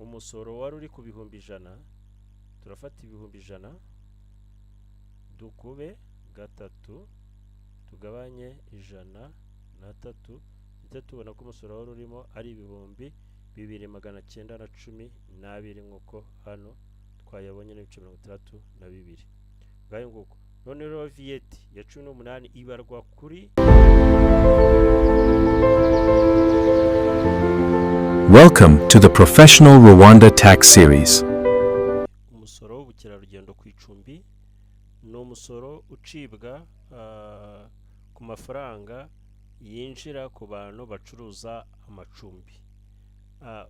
umusoro wari uri ku bihumbi ijana, turafata ibihumbi ijana dukube gatatu tugabanye ijana na tatu, ndetse tubona ko umusoro wari urimo ari ibihumbi 2,912 nk'uko hano twayabonye n'ibice 62. ngayo nguko. none rero VAT ya 18 ibarwa kuri. Welcome to the Professional Rwanda Tax Series. Umusoro w'ubukerarugendo ku icumbi ni umusoro ucibwa ku mafaranga yinjira ku bantu bacuruza amacumbi.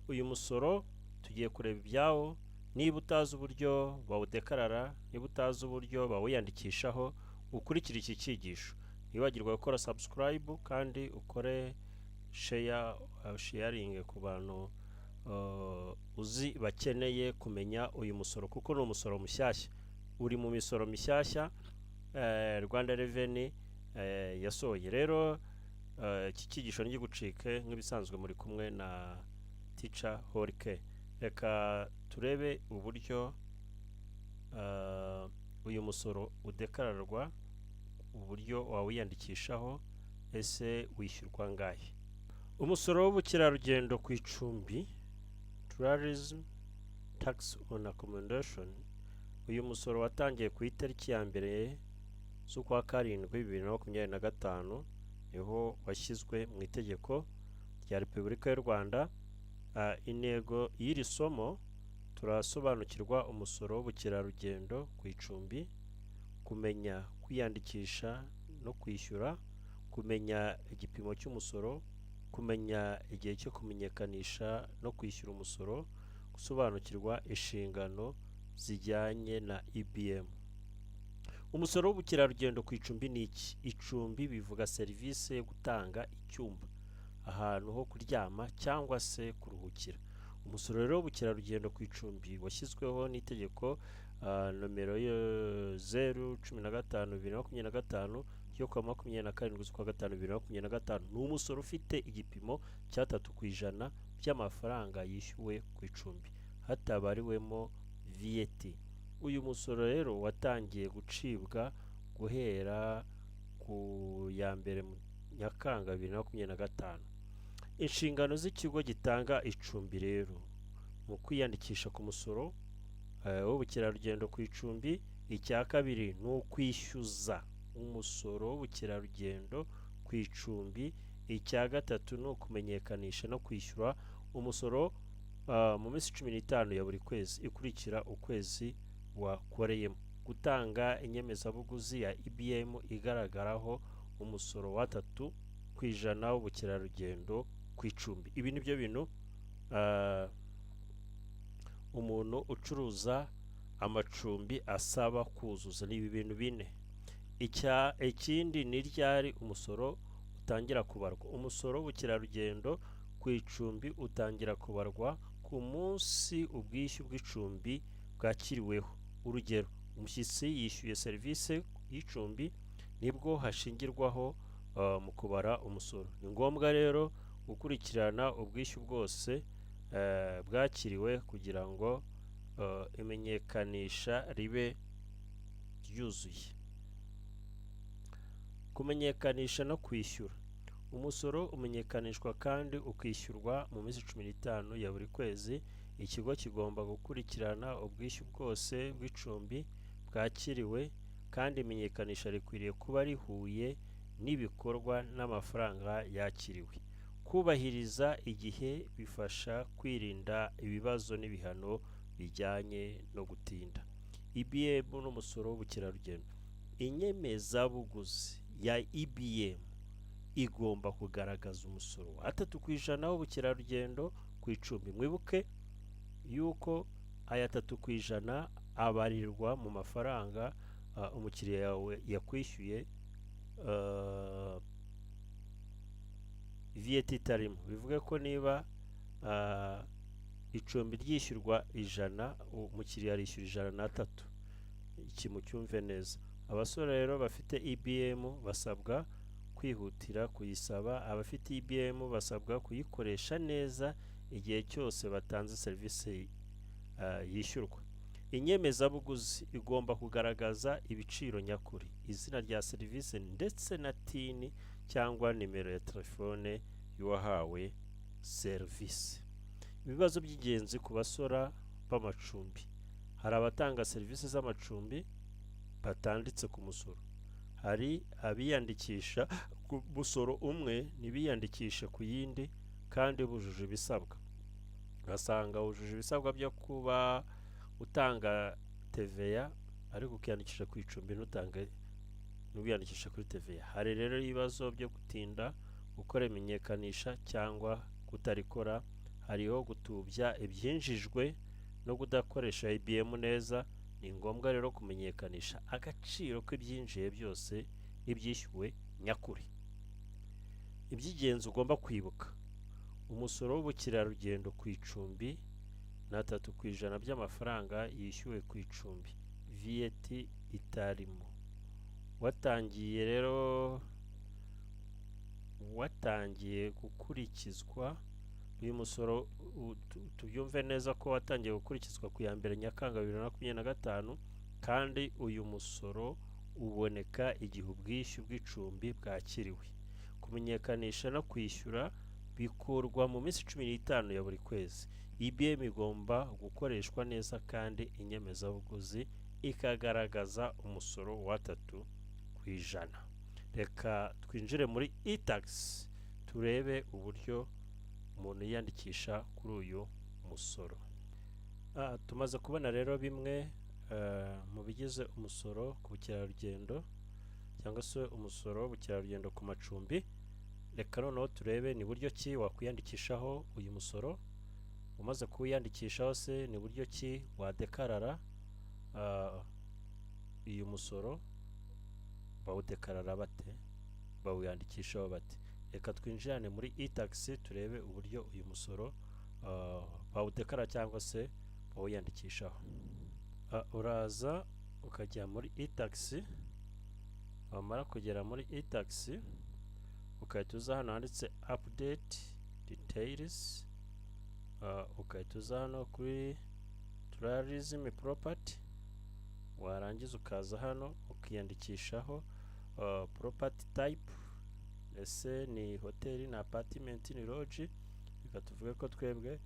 Uyu musoro tugiye kureba ibyawo. Niba utazi uburyo bawudekarara, niba utazi uburyo bawiyandikishaho, ukurikira iki cyigisho. Ntiwibagirwe gukora subscribe kandi ukore sharing ku bantu uzi bakeneye kumenya uyu musoro, kuko ni umusoro mushyashya. Uri mu misoro mishyashya Rwanda Revenue yasohoye. Rero iki cyigisho ntigigucike, nk'ibisanzwe muri kumwe na Teacher Holike. Reka turebe uburyo uyu musoro udekararwa, uburyo wawiyandikishaho, ese wishyurwa ngahe. Umusoro w'ubukerarugendo ku icumbi, Tourism Tax on Accommodation, uyu musoro watangiye ku itariki ya mbere z'ukwa karindwi 2025, niho washyizwe mu itegeko rya Repubulika y'u Rwanda. Intego y'iri somo, turasobanukirwa umusoro w'ubukerarugendo ku icumbi, kumenya kwiyandikisha no kwishyura, kumenya igipimo cy'umusoro, kumenya igihe cyo kumenyekanisha no kwishyura umusoro, gusobanukirwa inshingano zijyanye na IBM. Umusoro w'ubukerarugendo ku icumbi ni iki? Icumbi bivuga serivisi yo gutanga icyumba, ahantu ho kuryama cyangwa se kuruhukira. Umusoro rero w'ubukerarugendo ku icumbi washyizweho n'itegeko nomero 015/2025 ryo kuwa 27/5/2025. ni umusoro ufite igipimo cya 3% by'amafaranga yishyuwe ku icumbi hatabariwemo VAT. Uyu musoro rero watangiye gucibwa guhera ku ya mbere Nyakanga 2025. Inshingano z'ikigo gitanga icumbi rero mu kwiyandikisha ku musoro w'ubukerarugendo ku icumbi, icya kabiri ni ukwishyuza umusoro w'ubukerarugendo ku icumbi, icya gatatu ni ukumenyekanisha no kwishyura umusoro mu minsi 15 ya buri kwezi ikurikira ukwezi wakoreyemo, gutanga inyemezabuguzi ya IBM igaragaraho umusoro wa 3% w'ubukerarugendo ku icumbi. Ibi nibyo bintu umuntu ucuruza amacumbi asaba kuzuza. ni ibi bintu bine. Ikindi ni ryari umusoro utangira kubarwa. Umusoro w'ubukerarugendo ku icumbi utangira kubarwa ku munsi ubwishyu bw'icumbi bwakiriweho. Urugero, umushyitsi yishyuye serivisi y'icumbi, nibwo hashingirwaho mu kubara umusoro. Ni ngombwa rero gukurikirana ubwishyu bwose bwakiriwe kugira ngo imenyekanisha ribe ryuzuye. Kumenyekanisha no kwishyura. Umusoro umenyekanishwa kandi ukishyurwa mu minsi 15 ya buri kwezi. Ikigo kigomba gukurikirana ubwishyu bwose bw'icumbi bwakiriwe, kandi imenyekanisha rikwiriye kuba rihuye n'ibikorwa n'amafaranga yakiriwe. Kubahiriza igihe bifasha kwirinda ibibazo n'ibihano bijyanye no gutinda. IBM n'umusoro w'ubukerarugendo. Inyemezabuguzi ya IBM igomba kugaragaza umusoro wa 3% w'ubukerarugendo ku icumbi. Mwibuke yuko aya 3% abarirwa mu mafaranga umukiriya yawe yakwishyuye VAT itarimo. bivuge ko niba icumbi ryishyurwa 100, umukiriya arishyura 103. iki mucyumve neza. Abasore rero bafite IBM basabwa kwihutira kuyisaba. Abafite IBM basabwa kuyikoresha neza igihe cyose batanze serivisi yishyurwa. Inyemezabuguzi igomba kugaragaza ibiciro nyakuri, izina rya serivisi ndetse na tini cyangwa nimero ya telefone y'uwahawe serivisi. Ibibazo by'ingenzi ku basora b'amacumbi: hari abatanga serivisi z'amacumbi batanditse ku musoro, hari abiyandikisha ku musoro umwe ntibiyandikishe ku yindi kandi bujuje ibisabwa. Ugasanga wujuje ibisabwa byo kuba utanga TVA ariko ukiyandikisha ku icumbi ntubiyandikisha kuri TVA. Hari rero ibibazo byo gutinda gukora imenyekanisha cyangwa kutarikora, hariho gutubya ibyinjijwe no kudakoresha IBM neza. Ni ngombwa rero kumenyekanisha agaciro k'ibyinjiye byose n'ibyishyuwe nyakuri. Iby'ingenzi ugomba kwibuka: umusoro w'ubukerarugendo ku icumbi na 3% by'amafaranga yishyuwe ku icumbi, VAT itarimo. Watangiye gukurikizwa uyu musoro, tubyumve neza ko watangiye gukurikizwa ku ya mbere Nyakanga 2025, kandi uyu musoro uboneka igihe ubwishyu bw'icumbi bwakiriwe. Kumenyekanisha no kwishyura bikurwa mu minsi 15 ya buri kwezi. IBM igomba gukoreshwa neza kandi inyemezabuguzi ikagaragaza umusoro wa 3%. Reka twinjire muri e-tax turebe uburyo umuntu yiyandikisha kuri uyu musoro. Tumaze kubona rero bimwe mu bigize umusoro ku bukerarugendo cyangwa se umusoro w'ubukerarugendo ku macumbi. Reka noneho turebe ni buryo ki wakwiyandikishaho uyu musoro. Umaze kuwiyandikishaho se ni buryo ki wadekarara uyu musoro. Bawudekarara bate? Bawiyandikishaho bate? Reka twinjirane muri e-tax turebe uburyo uyu musoro bawudekara cyangwa se bawiyandikishaho. Uraza ukajya muri e-tax, wamara kugera muri e-tax ukahita uza hano handitse update details, ukahita uza hano kuri tourism property, warangiza ukaza hano ukiyandikishaho property type, ese ni hoteli, ni apartment, ni lodge. Reka tuvuge ko twebwe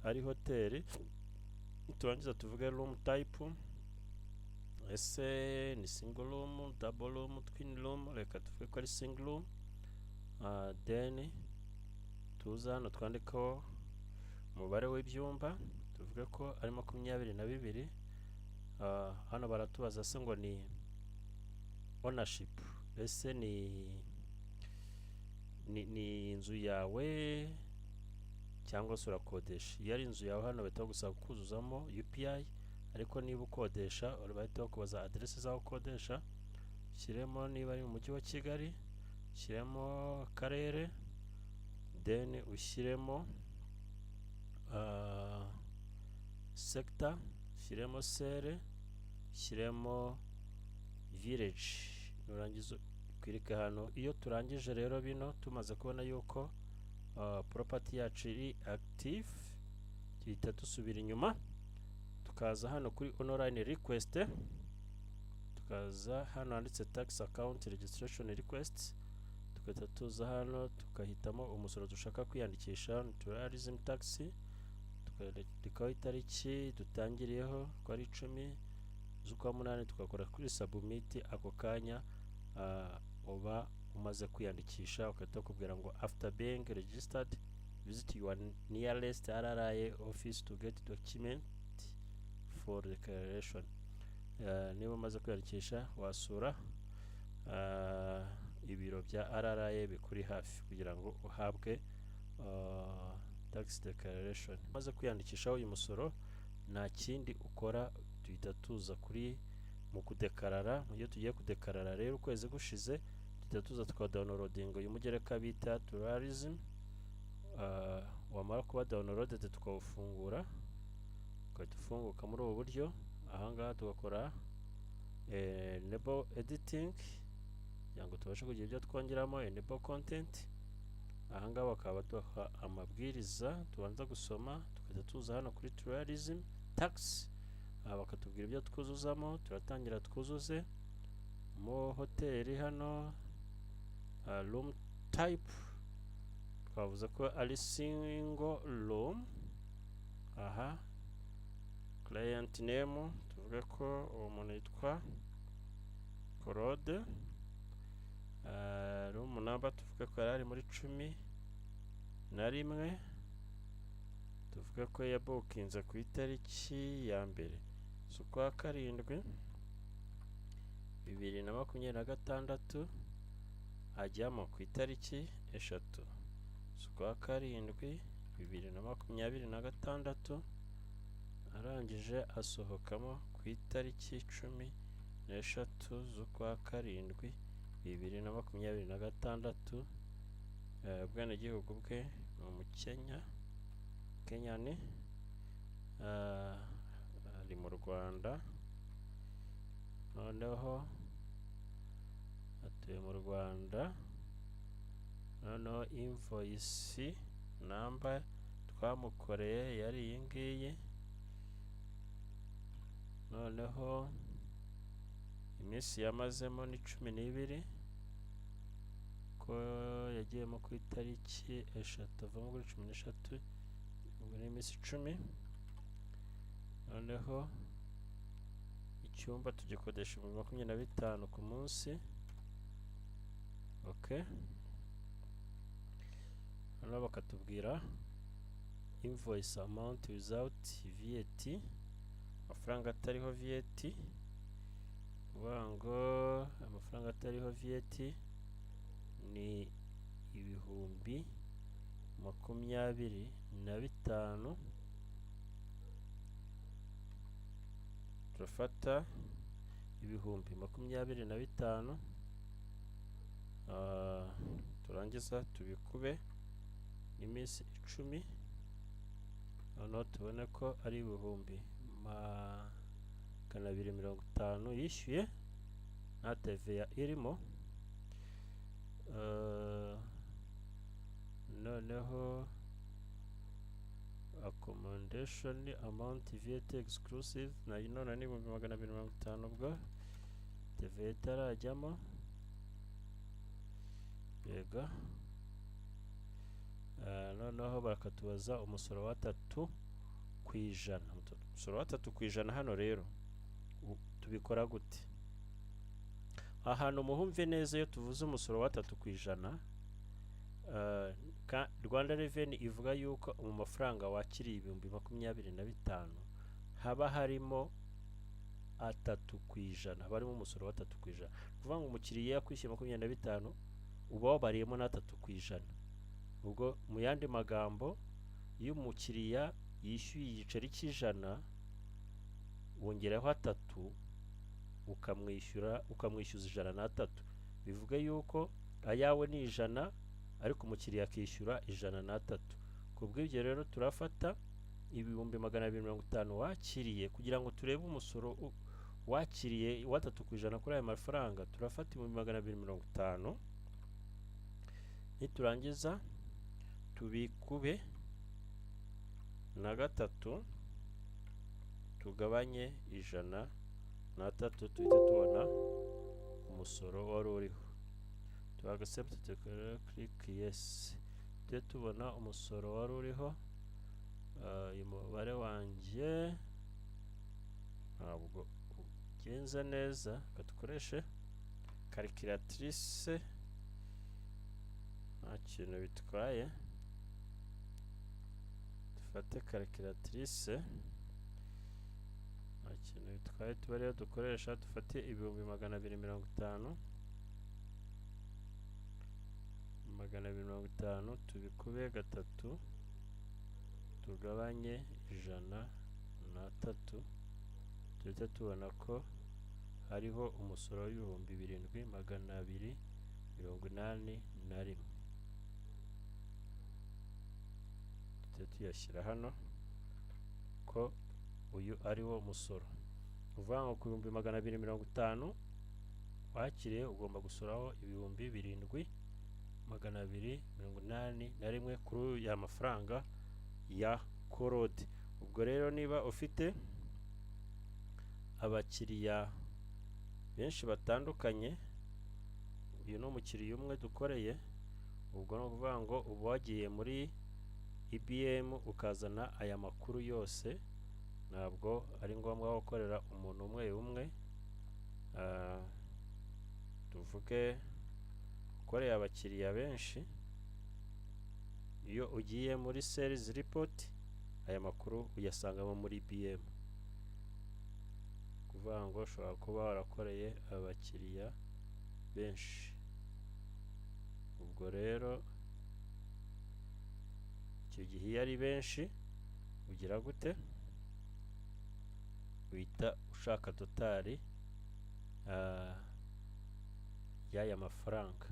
ari hoteli, turangiza tuvuge room type, ese ni single room, double room, twin room. Reka tuvuge ko ari single room. Then tuza hano twandikaho umubare w'ibyumba, tuvuge ko ari 22. Hano baratubaza se ngo ni ownership, ese ni inzu yawe cyangwa se urakodesha. Iyo ari inzu yawe hano bahita bagusaba kuzuzamo UPI, ariko niba ukodesha bahita bakubaza adresse zaho ukodesha. Shyiremo niba ari mu mujyi wa Kigali, shyiremo akarere, then ushyiremo sector, shyiremo sere, shyiremo village, nurangiza kwirika hano. Iyo turangije rero bino, tumaze kubona yuko property yacu iri active, tuhita dusubira inyuma tukaza hano kuri online request, tukaza hano handitse tax account registration request, tukahita tuza hano tukahitamo umusoro dushaka kwiyandikisha, tourism tax, tukandikaho itariki dutangiriyeho ko ari 10 z'ukwa 8, tukakora kuri submit. Ako kanya uba umaze kwiyandikisha, ukahita kubwira ngo after being registered visit your nearest RRA office to get document for declaration. Niba umaze kwiyandikisha wasura ibiro bya RRA bikuri hafi kugira ngo uhabwe tax declaration. Umaze kwiyandikishaho uyu musoro, nta kindi ukora, tuhita tuza kuri mu kudekarara. Iyo tugiye kudekarara rero ukwezi gushize, tuhita tuza tukadownloadinga uyu mugereka bita tourism. Wamara kuba downloaded tukawufungura, ukahita ufunguka muri ubu buryo. Ahangaha tugakora enable editing kugira ngo tubashe kugira ibyo twongeramo, enable content. ahangaha bakaba baduha amabwiriza tubanza gusoma, tukajya tuza hano kuri tourism tax, bakatubwira ibyo twuzuzamo. Turatangira twuzuze mu hoteli hano, room type twavuze ko ari single room. Aha, client name tuvuge ko uwo muntu yitwa Claude. Room number tuvuge ko yari muri 11, tuvuge ko yabukinze ku itariki ya mbere z'ukwa karindwi 2026, ajyamo ku itariki 3 z'ukwa karindwi 2026, arangije asohokamo ku itariki 13 z'ukwa karindwi 2026. Ubwenegihugu bwe ni Kenyani, ari mu Rwanda, noneho atuye mu Rwanda. Noneho invoice number twamukoreye yari iyi ngiyi. Noneho iminsi yamazemo ni 12, ko yagiyemo ku itariki 3 avamo kuri 13, ubwo ni iminsi 10. Noneho icyumba tugikodesha 25 ku munsi. Okay, hano bakatubwira invoice amount without VAT, amafaranga atariho VAT. Kuvuga ngo amafaranga atariho VAT ni 25,000. Turafata 25,000, turangiza tubikube iminsi 10, noneho tubone ko ari 250 yishyuye nta TVA irimo. Noneho accommodation amount VAT exclusive nayo none ni 250, ubwo TVA itarajyamo. Yego, noneho bakatubaza umusoro wa 3%. Umusoro wa 3% hano rero tubikora gute? Ahantu muhumve neza, iyo tuvuze umusoro wa 3%, Rwanda Revenue ivuga yuko mu mafaranga wakiriye 25,000 haba harimo 3%, haba harimo umusoro wa 3%. Kuvuga ngo umukiriya yakwishyuye 25, uba wabariyemo na 3%. Ubwo mu yandi magambo, iyo umukiriya yishyuye igiceri cy'ijana wongeraho 3, ukamwishyuza 103, bivuga yuko ayawe ni 100 ariko umukiriya akishyura 103. Kubw'ibyo rero turafata 250 wakiriye kugira ngo turebe umusoro wakiriye wa 3% kuri aya mafaranga. Turafata 250, niturangiza tubikube na 3, tugabanye 103, tuhite tubona umusoro wari uriho. Tuaccept, click yes, tuhite tubona umusoro wari uriho. Uyu mubare wanjye ntabwo ugenze neza, katukoreshe calculatrice, nta kintu bitwaye. Dufate calculatrice, nta kintu bitwaye, tuba rero dukoresha, dufate 250, 250 tubikube 3, tugabanye 103, tuhite tubona ko hariho umusoro w'ibihumbi 7,281. Tuhite tuyashyira hano ko uyu ari wo musoro. Uvuga ngo ku 250 wakiriye ugomba gusoraho 7,281. 281 kuri ya mafaranga ya korode. Ubwo rero niba ufite abakiriya benshi batandukanye, uyu ni umukiriya umwe dukoreye, ubwo ni ukuvuga ngo uba wagiye muri IBM ukazana aya makuru yose, ntabwo ari ngombwa gukorera umuntu umwe umwe. Tuvuge ukoreye abakiriya benshi, iyo ugiye muri sales report aya makuru uyasangamo muri IBM. Kuvuga ngo ushobora kuba warakoreye abakiriya benshi, ubwo rero icyo gihe iyo ari benshi ugira gute? Uhita ushaka totali y'aya mafaranga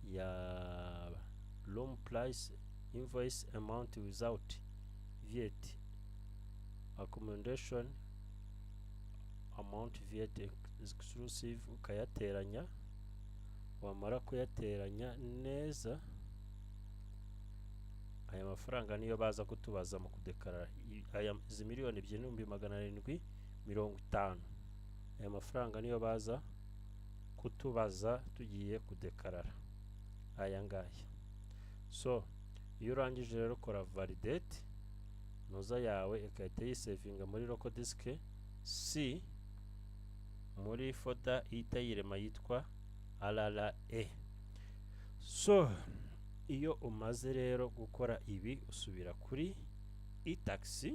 ya loan price invoice amount without VAT, accommodation amount VAT exclusive, ukayateranya. Wamara kuyateranya neza, aya mafaranga niyo baza kutubaza mu kudekarara. Izi miliyoni 2,750, aya mafaranga niyo baza kutubaza tugiye kudekarara aya ngaya. So iyo urangije rero ukora validate, noza yawe ikahita yisevinga muri local disk C muri folder itayirema yitwa RRA. So iyo umaze rero gukora ibi, usubira kuri e-tax.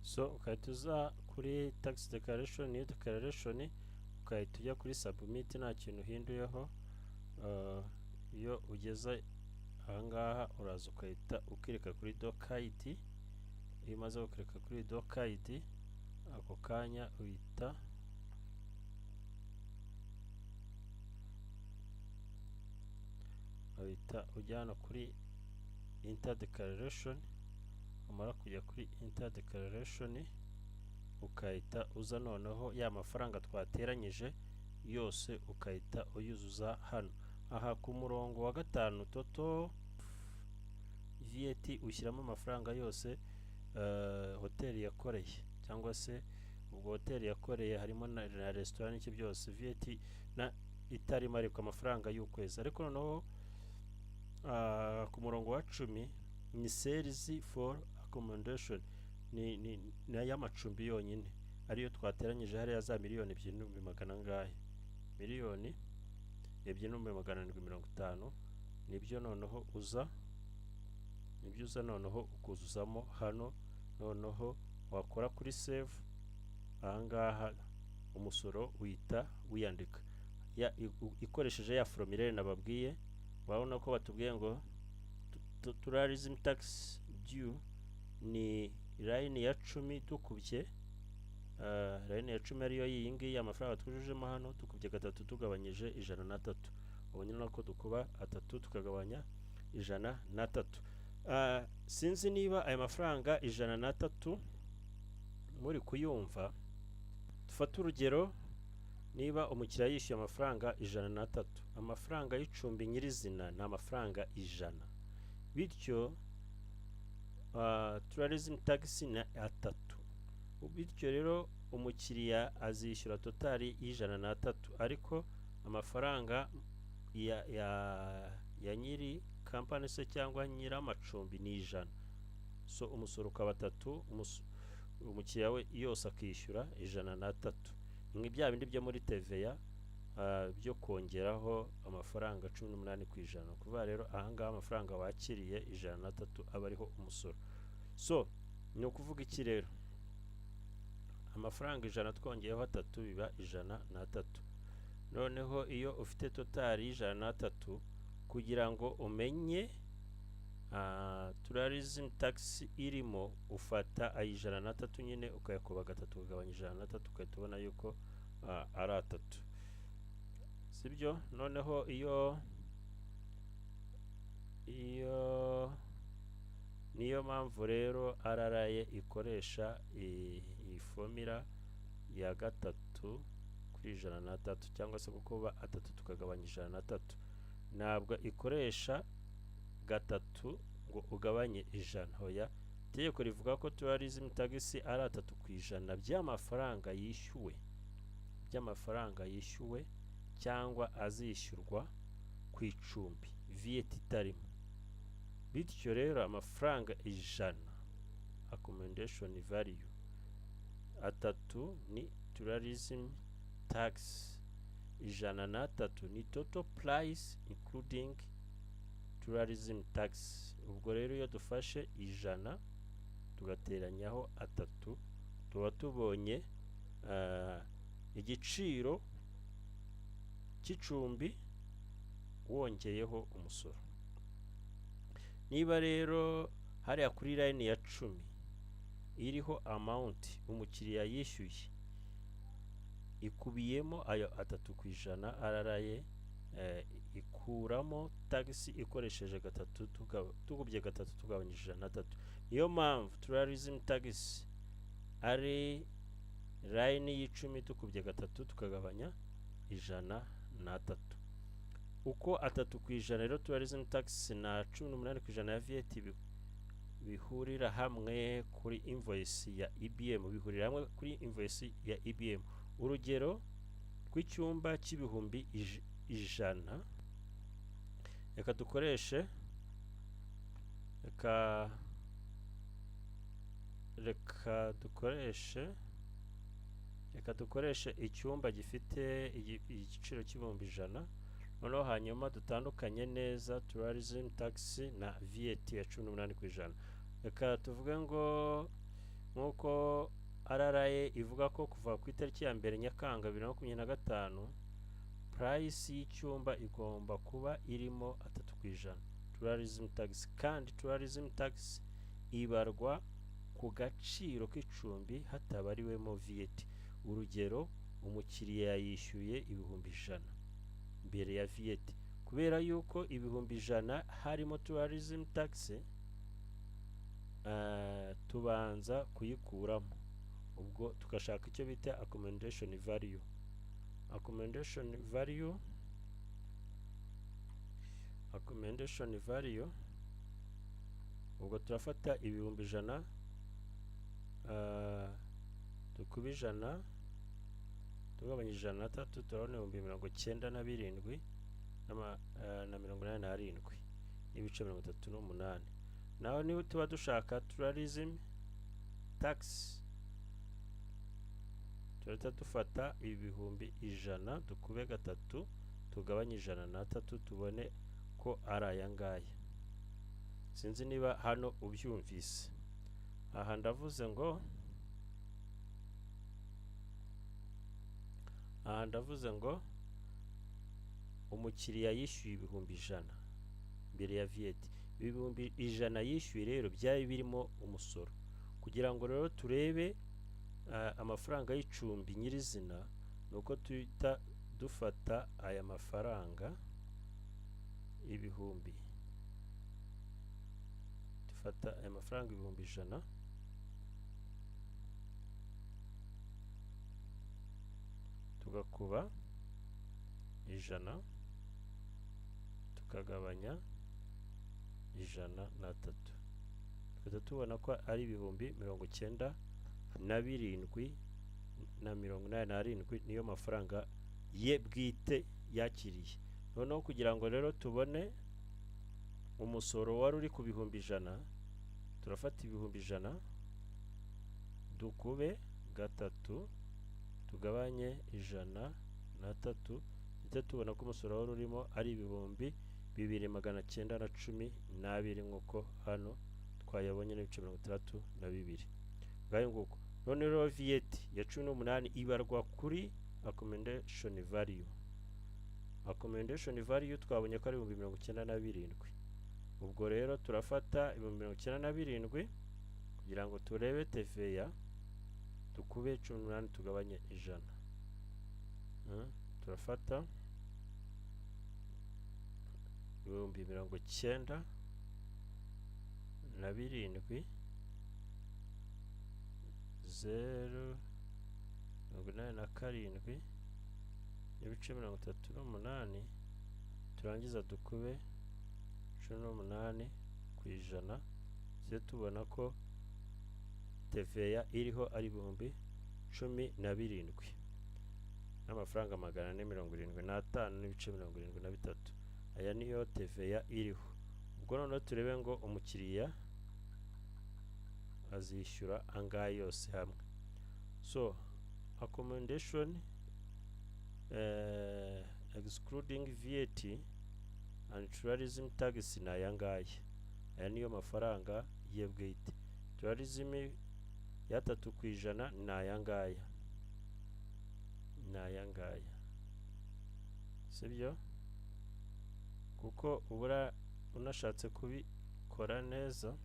So ukahita uza kuri tax declaration, new declaration, ukahita ujya kuri submit, nta kintu uhinduyeho. Iyo ugeze ahangaha uraza ukahita ukirika kuri doc-id. Iyo umaze gukirika kuri doc-id, ako kanya uhita ujya hano kuri enter declaration. Umara kujya kuri enter declaration, ukahita uza noneho ya mafaranga twateranyije yose ukahita uyuzuza hano. Aha ku murongo wa 5 toto VAT ushyiramo amafaranga yose hoteli yakoreye, cyangwa se ubwo hoteli yakoreye harimo na restaurant n'iki byose, VAT na itarimo ariko amafaranga y'ukwezi. Ariko noneho ku murongo wa 10 ni sales for accommodation, ni y'amacumbi yonyine ariyo twateranyije hariya za miliyoni 2,750, miliyoni 2,750 nibyo noneho uza noneho ukuzuzamo hano. Noneho wakora kuri save, ahangaha umusoro uhita wiyandika ikoresheje ya formulaire nababwiye. Babona ko batubwiye ngo tourism tax due ni line ya 10 dukubye line ya 10 ariyo iyi ngiyi amafaranga twujujemo hano, dukubye 3 tugabanyije 103. Ubonye nako dukuba 3 tukagabanya 103. Sinzi niba aya mafaranga 103 muri kuyumva. Dufata urugero, niba umukiriya yishyuye amafaranga 103, amafaranga y'icumbi nyirizina ni amafaranga 100, bityo tourism tax na 3. Bityo rero umukiriya azishyura totali y'103, ariko amafaranga ya nyiri company se cyangwa nyiri amacumbi ni 100. So umusoro ukaba 3, umukiriya we yose akishyura 103. Ni bya bindi byo muri TVA byo kongeraho amafaranga 18%. Kuva rero ahangaha amafaranga wakiriye 103 aba ariho umusoro. So ni ukuvuga iki rero? Amafaranga 100 twongeyeho 3 biba 103. Noneho iyo ufite totali 103, kugira ngo umenye tourism tax irimo, ufata 103 nyine ukayakuba 3 ukagabanya 103, ukahita ubona yuko ari 3, sibyo? Noneho niyo mpamvu rero RRA ikoresha iyi formula ya 3 ku kuri 103 cyangwa se gukuba 3 tukagabanya 103 ntabwo ikoresha gatatu ngo ugabanye 100 hoya itegeko rivuga ko tourism tax ari 3% by'amafaranga yishyuwe cyangwa azishyurwa ku icumbi VAT itarimo. Bityo rero amafaranga 100 accommodation value, 3 ni tourism tax, 103 ni total price including tourism tax. Ubwo rero iyo dufashe 100 tugateranyaho 3 tuba tubonye igiciro cy'icumbi wongeyeho umusoro. Niba rero hariya kuri line ya 10 iriho amount umukiriya yishyuye ikubiyemo ayo 3% araraye ikuramo tax ikoresheje gatatu tugubye gatatu tugabanyije 103. Niyo mpamvu tourism tax ari line y'icumi tukubye gatatu tukagabanya 103. Uko 3% rero tourism tax na 18% ya VAT bihurira hamwe kuri invoice ya IBM, bihurira hamwe kuri invoice ya IBM. Urugero rw'icyumba cy'ibihumbi 100, reka dukoreshe icyumba gifite igiciro cy'ibihumbi 100, noneho hanyuma dutandukanye neza tourism tax na VAT ya 18%. Reka tuvuge ngo nkuko RRA ivuga ko kuva ku itariki ya mbere Nyakanga 2025 price y'icyumba igomba kuba irimo 3% tourism tax, kandi tourism tax ibarwa ku gaciro k'icumbi hatabariwemo VAT. Urugero umukiriya yishyuye ibihumbi 100 mbere ya VAT, kubera yuko ibihumbi 100 harimo tourism tax tubanza kuyikuramo, ubwo tukashaka icyo bita accommodation value. Ubwo turafata ibihumbi 100 tukuba 100 tugabanyije 103 turabona 97,000 na 87 n'ibice 38. Naho niba tuba dushaka tourism tax turahita dufata ibihumbi 100 dukube gatatu tugabanye 103 tubone ko ari aya ngaya. Sinzi niba hano ubyumvise. Aha ndavuze ngo umukiriya yishyuye ibihumbi 100 mbere ya VAT. Ibihumbi 100 yishyuye rero byari birimo umusoro. Kugira ngo rero turebe amafaranga y'icumbi nyirizina, nuko tuhita dufata aya mafaranga ibihumbi 100 tugakuba 100 tukagabanya 103, tukaba tubona ko ari ibihumbi 97,087 niyo mafaranga ye bwite yakiriye. Noneho kugira ngo rero tubone umusoro wari uri ku bihumbi 100, turafata ibihumbi 100 dukube gatatu tugabanye 103, ndetse tubona ko umusoro wari urimo ari ibihumbi 2,912 nk'uko hano twayabonye n'ibice 32. Ngayo nguko. None rero VAT ya 18 ibarwa kuri accommodation value twabonye ko ari 97,000. Ubwo rero turafata 97,000 kugira ngo turebe TVA dukube 18 tugabanye 100. Turafata 97,000 0,87 n'ibice 38 turangiza dukube 18 ku ijana, tuze tubona ko TVA iriho ari ibihumbi 17 n'amafaranga 475 n'ibice 73. Aya niyo TVA iriho. Ubwo noneho turebe ngo umukiriya azishyura angahe yose hamwe. So accommodation excluding VAT and tourism tax na yangaye. Aya niyo mafaranga ye bwite. Tourism ya 3% na yangaye. Sibyo? Kuko ubura unashatse kubikora neza,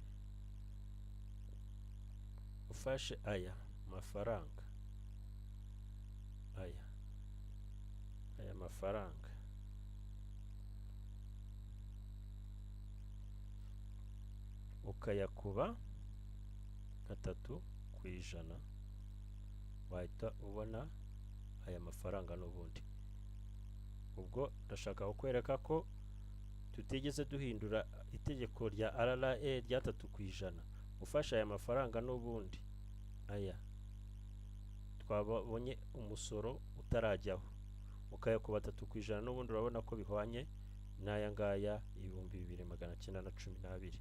ufashe aya mafaranga, aya mafaranga ukayakuba 3%, wahita ubona aya mafaranga n'ubundi. Ubwo ndashaka kukwereka ko tutigeze duhindura itegeko rya RRA rya 3%. Ufasha aya mafaranga n'ubundi, aya twabonye umusoro utarajyaho, ukayakuba 3% n'ubundi, urabona ko bihwanye n'aya ngaya 2912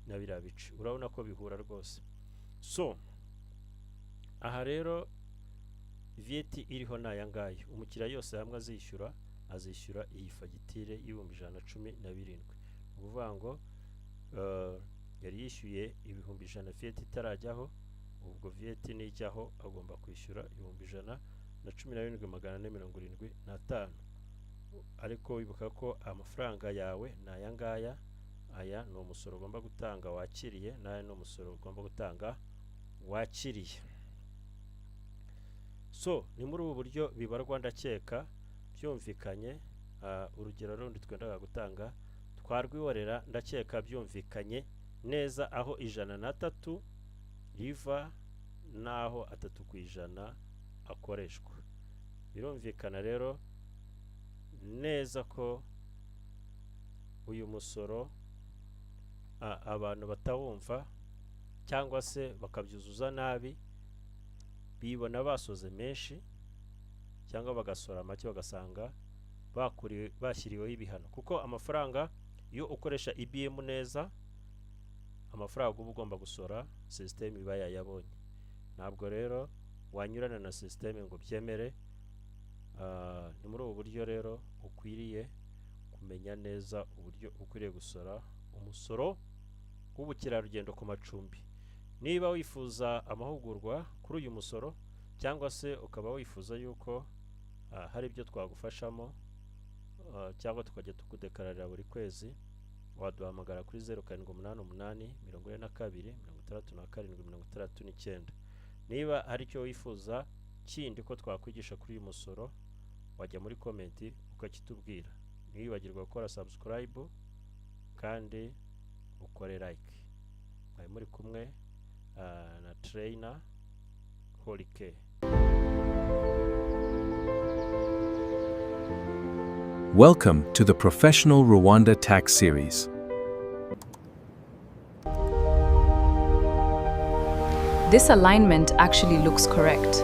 na biriya bice. Urabona ko bihura rwose. So aha rero VAT iriho n'aya ngaya. Umukiriya yose hamwe azishyura iyi fagitire y'117. Ukuvuga ngo yari yishyuye 100 VAT itarajyaho, ubwo VAT nijyaho agomba kwishyura 117,475. Ariko wibuka ko amafaranga yawe n'aya ngaya. Aya ni umusoro ugomba gutanga wakiriye, n'aya ni umusoro ugomba gutanga wakiriye. So ni muri ubu buryo bibarwa, ndakeka byumvikanye. Urugero rundi twendaga gutanga twarwiworera, ndakeka byumvikanye neza aho 103 riva naho 3% akoreshwa. Birumvikana rero neza ko uyu musoro abantu batawumva cyangwa se bakabyuzuza nabi, bibona basoze menshi cyangwa bagasora make, bagasanga bashyiriweho ibihano. Kuko amafaranga iyo ukoresha IBM neza, amafaranga uba ugomba gusora system iba yayabonye. Ntabwo rero wanyurana na system ngo byemere. Ni muri ubu buryo rero ukwiriye kumenya neza uburyo ukwiriye gusora umusoro w'ubukerarugendo ku macumbi. Niba wifuza amahugurwa kuri uyu musoro, cyangwa se ukaba wifuza yuko hari ibyo twagufashamo, cyangwa tukajya tukudekararira buri kwezi, waduhamagara kuri 0788 42 67 69. Niba hari icyo wifuza kindi ko twakwigisha kuri uyu musoro, wajya muri comment ukakitubwira. Ntiwibagirwe gukora subscribe kandi ukore like. Bari muri kumwe na trainer Holike. Welcome to the Professional Rwanda Tax Series. This alignment actually looks correct.